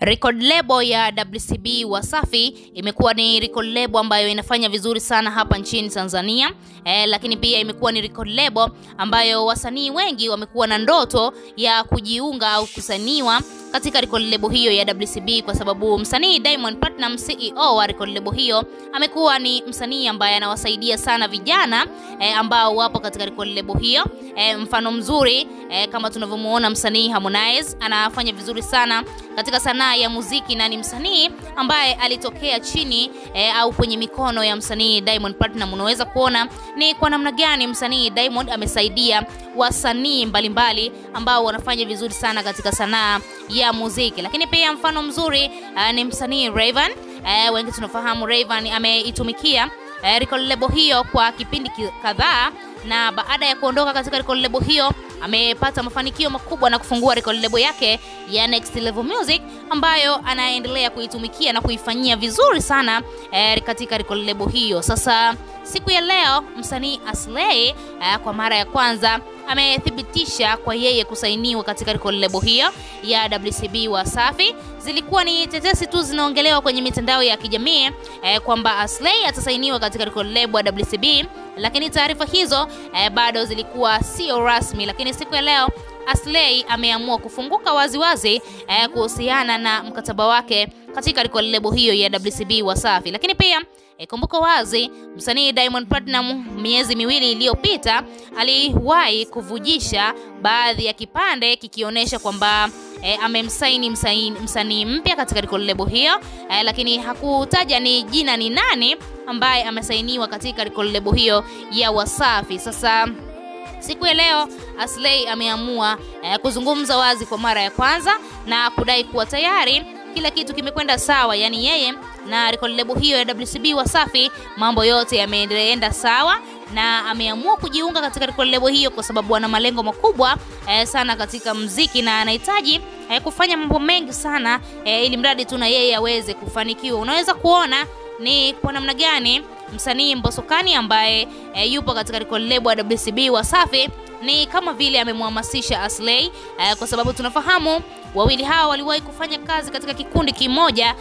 Record label ya WCB Wasafi imekuwa ni record label ambayo inafanya vizuri sana hapa nchini Tanzania. Lakini pia imekuwa ni record label ambayo wasanii wengi wamekuwa na ndoto ya kujiunga au kusaniwa katika record label hiyo ya WCB, kwa sababu msanii Diamond Platnumz, CEO wa record label hiyo, amekuwa ni msanii ambaye anawasaidia sana vijana ambao wapo katika record label hiyo. Mfano mzuri kama tunavyomuona msanii Harmonize anafanya vizuri sana katika sanaa ya muziki, na ni msanii ambaye alitokea chini au kwenye mikono ya msanii Diamond Platnumz. Unaweza kuona ni kwa namna gani msanii Diamond amesaidia wasanii mbalimbali ambao wanafanya vizuri sana katika sanaa ya muziki. Lakini pia mfano mzuri ni msanii Rayvanny. Wengi tunafahamu Rayvanny ameitumikia record label hiyo kwa kipindi kadhaa, na baada ya kuondoka katika record label hiyo amepata mafanikio makubwa na kufungua record label yake ya Next Level Music, ambayo anaendelea kuitumikia na kuifanyia vizuri sana katika record label hiyo. Sasa siku ya leo msanii Aslay kwa mara ya kwanza amethibitisha kwa yeye kusainiwa katika record label hiyo ya WCB Wasafi. Zilikuwa ni tetesi tu zinaongelewa kwenye mitandao ya kijamii kwamba Aslay atasainiwa katika record label ya WCB, lakini taarifa hizo bado zilikuwa sio rasmi. Lakini siku ya leo Aslay ameamua kufunguka waziwazi kuhusiana na mkataba wake katika record label hiyo ya WCB Wasafi. Lakini pia kumbuka wazi msanii Diamond Platnumz miezi miwili iliyopita aliwahi kuvujisha baadhi ya kipande kikionyesha kwamba amemsaini msanii mpya katika record label hiyo, lakini hakutaja ni jina ni nani ambaye amesainiwa katika record label hiyo ya Wasafi. Sasa siku ya leo Aslay ameamua kuzungumza wazi kwa mara ya kwanza na kudai kuwa tayari kila kitu kimekwenda sawa, yani yeye na record label hiyo ya WCB Wasafi mambo yote yameenda sawa, na ameamua kujiunga katika record label hiyo kwa sababu ana malengo makubwa sana katika muziki, na anahitaji kufanya mambo mengi sana ili mradi tu na yeye aweze kufanikiwa. Unaweza kuona ni kwa namna gani msanii Mbosokani ambaye yupo katika record label ya WCB Wasafi ni kama vile amemhamasisha Aslay, kwa sababu tunafahamu wawili hao waliwahi kufanya kazi katika kikundi kimoja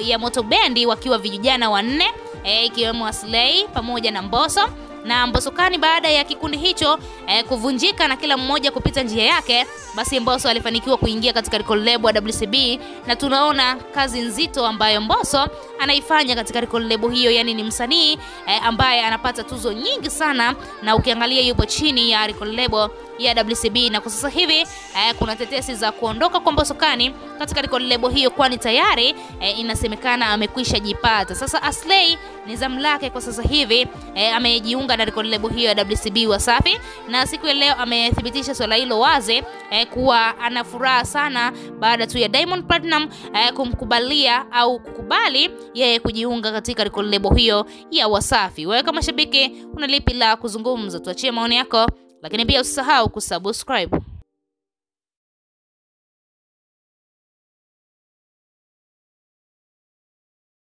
ya Moto Bendi wakiwa vijana wanne, ikiwemo Aslay pamoja na Mbosso. Na Mbosokani baada ya kikundi hicho kuvunjika na kila mmoja kupita njia yake, basi Mbosso alifanikiwa kuingia katika record label ya WCB, na tunaona kazi nzito ambayo Mbosso anaifanya katika record label hiyo. Yani ni msanii ambaye anapata tuzo nyingi sana, na ukiangalia yupo chini ya record label ya WCB, na kwa sasa hivi kuna tetesi za kuondoka kwa Mbosokani katika record label hiyo, kwani tayari inasemekana amekwisha jipata. Sasa Aslay ni zamu lake kwa sasa hivi, amejiunga na record label hiyo ya WCB Wasafi, na siku ya leo amethibitisha swala hilo wazi kuwa ana furaha sana baada tu ya Diamond Platnumz kumkubalia au kukubali yeye kujiunga katika record label hiyo ya Wasafi. Wewe kama shabiki una lipi la kuzungumza? Tuachie maoni yako, lakini pia usisahau kusubscribe.